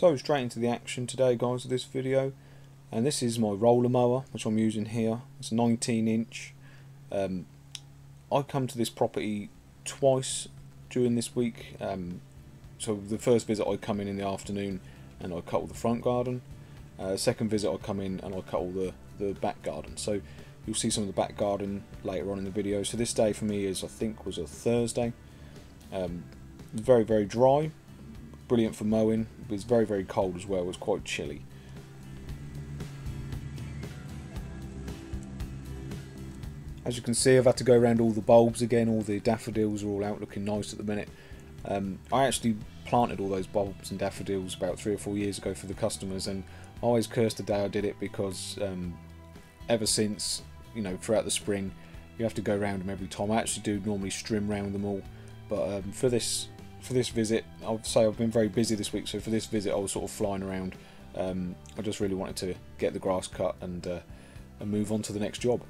So straight into the action today, guys, of this video, and this is my roller mower which I'm using here. It's 19 inch. I come to this property twice during this week. So the first visit I come in the afternoon and I cut all the front garden. Second visit I come in and I cut all the back garden. So you'll see some of the back garden later on in the video. So this day for me is, I think, was a Thursday. Very, very dry. Brilliant for mowing. It was very, very cold as well. It was quite chilly. As you can see, I've had to go around all the bulbs again. All the daffodils are all out looking nice at the minute. I actually planted all those bulbs and daffodils about 3 or 4 years ago for the customers, and I always cursed the day I did it because ever since, you know, throughout the spring you have to go around them every time. I actually do normally strim round them all, but for this visit, I'll say I've been very busy this week, so for this visit I was sort of flying around. I just really wanted to get the grass cut and move on to the next job.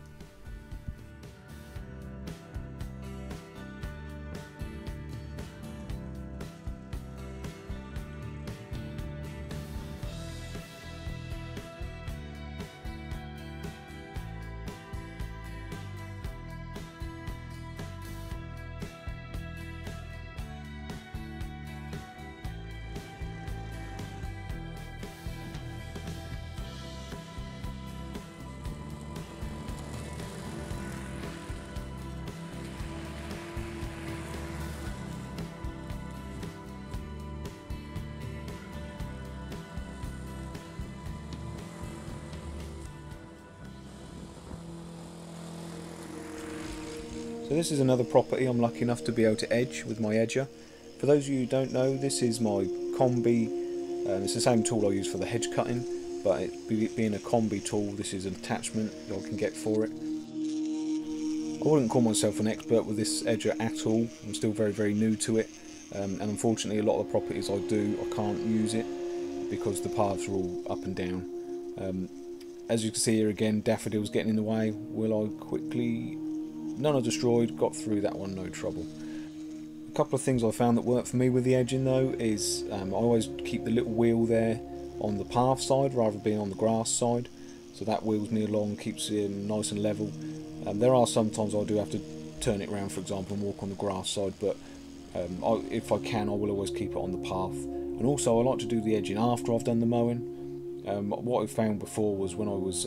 So this is another property I'm lucky enough to be able to edge with my edger. For those of you who don't know, this is my combi. It's the same tool I use for the hedge cutting, but it being a combi tool, this is an attachment that I can get for it. I wouldn't call myself an expert with this edger at all. I'm still very, very new to it, and unfortunately a lot of the properties I do, I can't use it because the paths are all up and down. As you can see here again, daffodils getting in the way. Will I quickly... None are destroyed, got through that one, no trouble. A couple of things I found that work for me with the edging though is I always keep the little wheel there on the path side rather than being on the grass side, so that wheels me along, keeps it nice and level. There are sometimes I do have to turn it around, for example, and walk on the grass side, but if I can, I will always keep it on the path. And also I like to do the edging after I've done the mowing. What I found before was when I was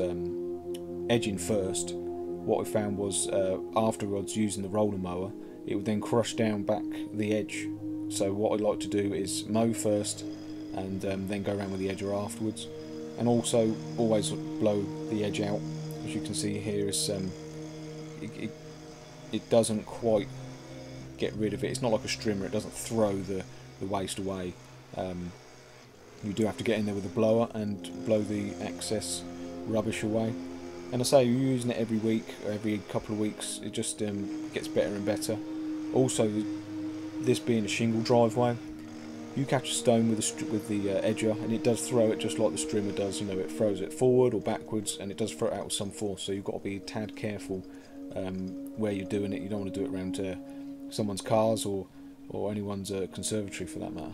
edging first, what I found was afterwards using the roller mower, it would then crush down back the edge. So what I like to do is mow first and then go around with the edger afterwards. And also always blow the edge out. As you can see here, it's, it doesn't quite get rid of it. It's not like a strimmer, it doesn't throw the waste away. You do have to get in there with a blower and blow the excess rubbish away. And I say, you're using it every week or every couple of weeks, it just gets better and better. Also, this being a shingle driveway, you catch a stone with the edger and it does throw it just like the strimmer does. You know, it throws it forward or backwards, and it does throw it out with some force. So you've got to be a tad careful where you're doing it. You don't want to do it around someone's cars or anyone's conservatory for that matter.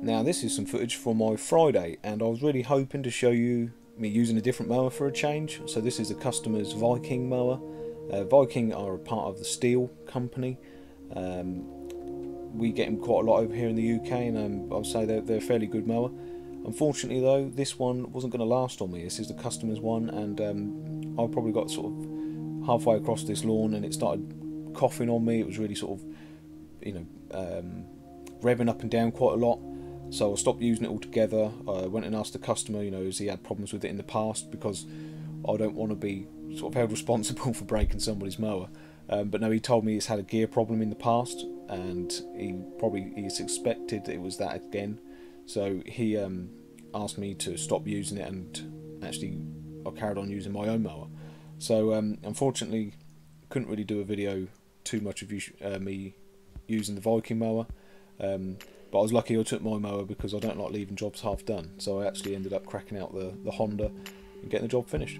Now this is some footage for my Friday, and I was really hoping to show you me using a different mower for a change. So this is the customer's Viking mower. Viking are a part of the Steel company. We get them quite a lot over here in the UK, and I'll say they're a fairly good mower. Unfortunately though, this one wasn't going to last on me. This is the customer's one, and I probably got sort of halfway across this lawn and it started coughing on me. It was really sort of, you know, revving up and down quite a lot. So I stopped using it altogether. I went and asked the customer, you know, has he had problems with it in the past, because I don't want to be sort of held responsible for breaking somebody's mower. But no, he told me he's had a gear problem in the past, and he suspected it was that again. So he asked me to stop using it, and actually I carried on using my own mower. So unfortunately, couldn't really do a video too much of me using the Viking mower. But I was lucky I took my mower because I don't like leaving jobs half done. So I actually ended up cracking out the Honda and getting the job finished.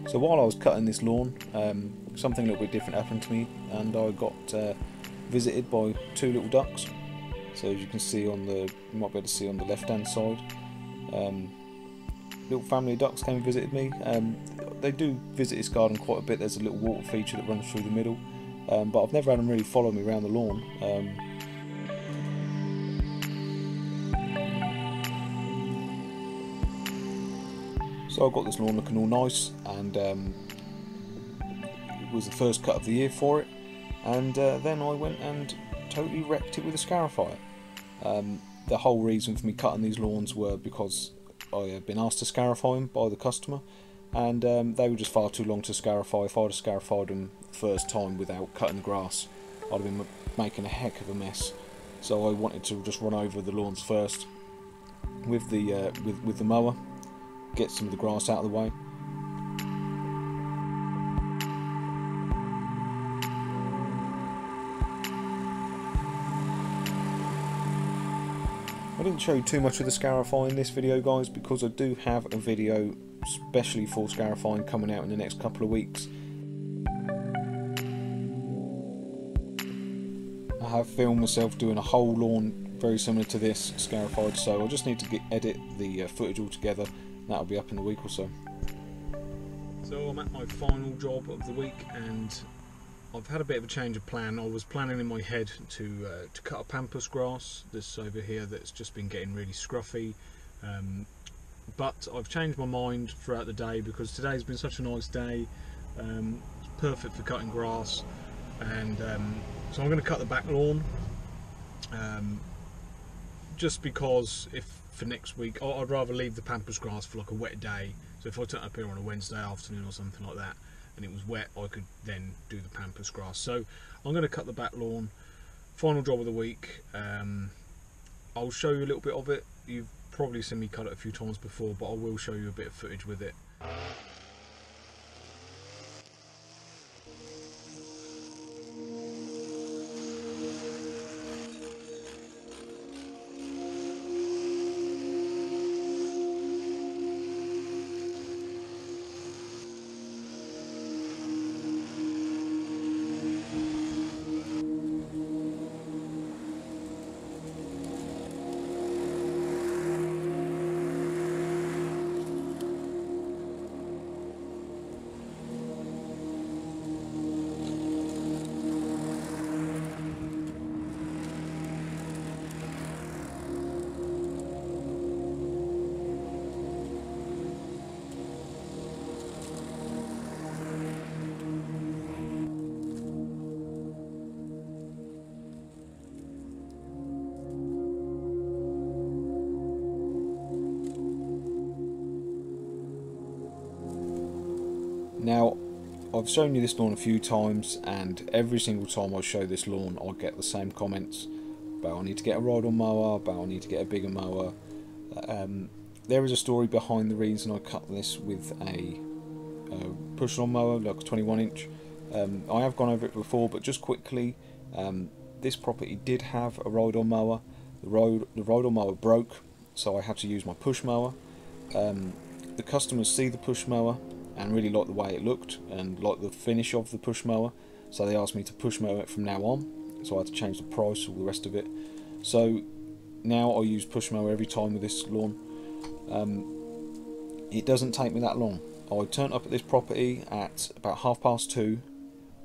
So while I was cutting this lawn, something a little bit different happened to me, and I got visited by two little ducks. So as you can see on the, you might be able to see on the left-hand side, little family of ducks came and visited me. They do visit this garden quite a bit. There's a little water feature that runs through the middle, but I've never had them really follow me around the lawn. So I got this lawn looking all nice, and it was the first cut of the year for it, and then I went and totally wrecked it with a scarifier. The whole reason for me cutting these lawns were because I had been asked to scarify them by the customer, and they were just far too long to scarify. If I'd have scarified them the first time without cutting the grass, I'd have been making a heck of a mess. So I wanted to just run over the lawns first with the mower, get some of the grass out of the way. I didn't show you too much of the scarifying in this video, guys, because I do have a video specially for scarifying coming out in the next couple of weeks. I have filmed myself doing a whole lawn very similar to this scarified, so I just need to edit the footage all together. That'll be up in a week or so. So I'm at my final job of the week, and I've had a bit of a change of plan. I was planning in my head to cut a pampas grass, this over here that's just been getting really scruffy, but I've changed my mind throughout the day because today's been such a nice day. It's perfect for cutting grass, and so I'm going to cut the back lawn, just because if for next week I'd rather leave the pampas grass for like a wet day. So if I turn up here on a Wednesday afternoon or something like that and it was wet, I could then do the pampas grass. So I'm going to cut the back lawn. Final job of the week. I'll show you a little bit of it. You've probably seen me cut it a few times before, but I will show you a bit of footage with it. Now, I've shown you this lawn a few times, and every single time I show this lawn I get the same comments about I need to get a ride-on mower, about I need to get a bigger mower. There is a story behind the reason I cut this with a push-on mower, like a 21 inch. I have gone over it before, but just quickly, this property did have a ride-on mower. The ride-on mower broke, so I had to use my push mower. The customers see the push mower and really like the way it looked and like the finish of the push mower, so they asked me to push mow it from now on. So I had to change the price, all the rest of it. So now I use push mower every time with this lawn. It doesn't take me that long. I turned up at this property at about 2:30,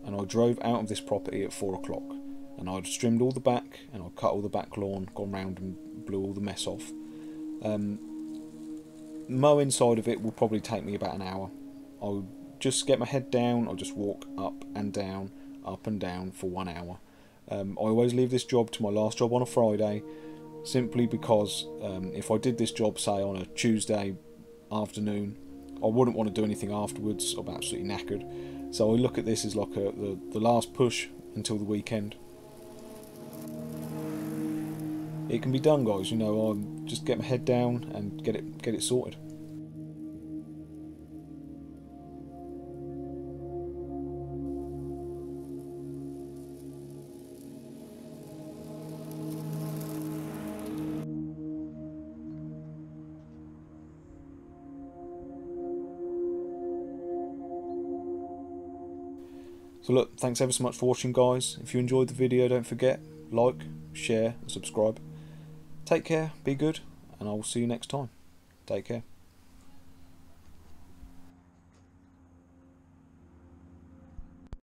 and I drove out of this property at 4 o'clock, and I'd trimmed all the back and I cut all the back lawn, gone round and blew all the mess off. Mowing side of it will probably take me about an hour. I'll just get my head down, I'll just walk up and down for 1 hour. I always leave this job to my last job on a Friday, simply because if I did this job, say, on a Tuesday afternoon, I wouldn't want to do anything afterwards. I'm absolutely knackered. So I look at this as like the last push until the weekend. It can be done, guys, you know. I just get my head down and get it sorted. So look, thanks ever so much for watching, guys. If you enjoyed the video, don't forget, like, share and subscribe. Take care, be good, and I will see you next time. Take care.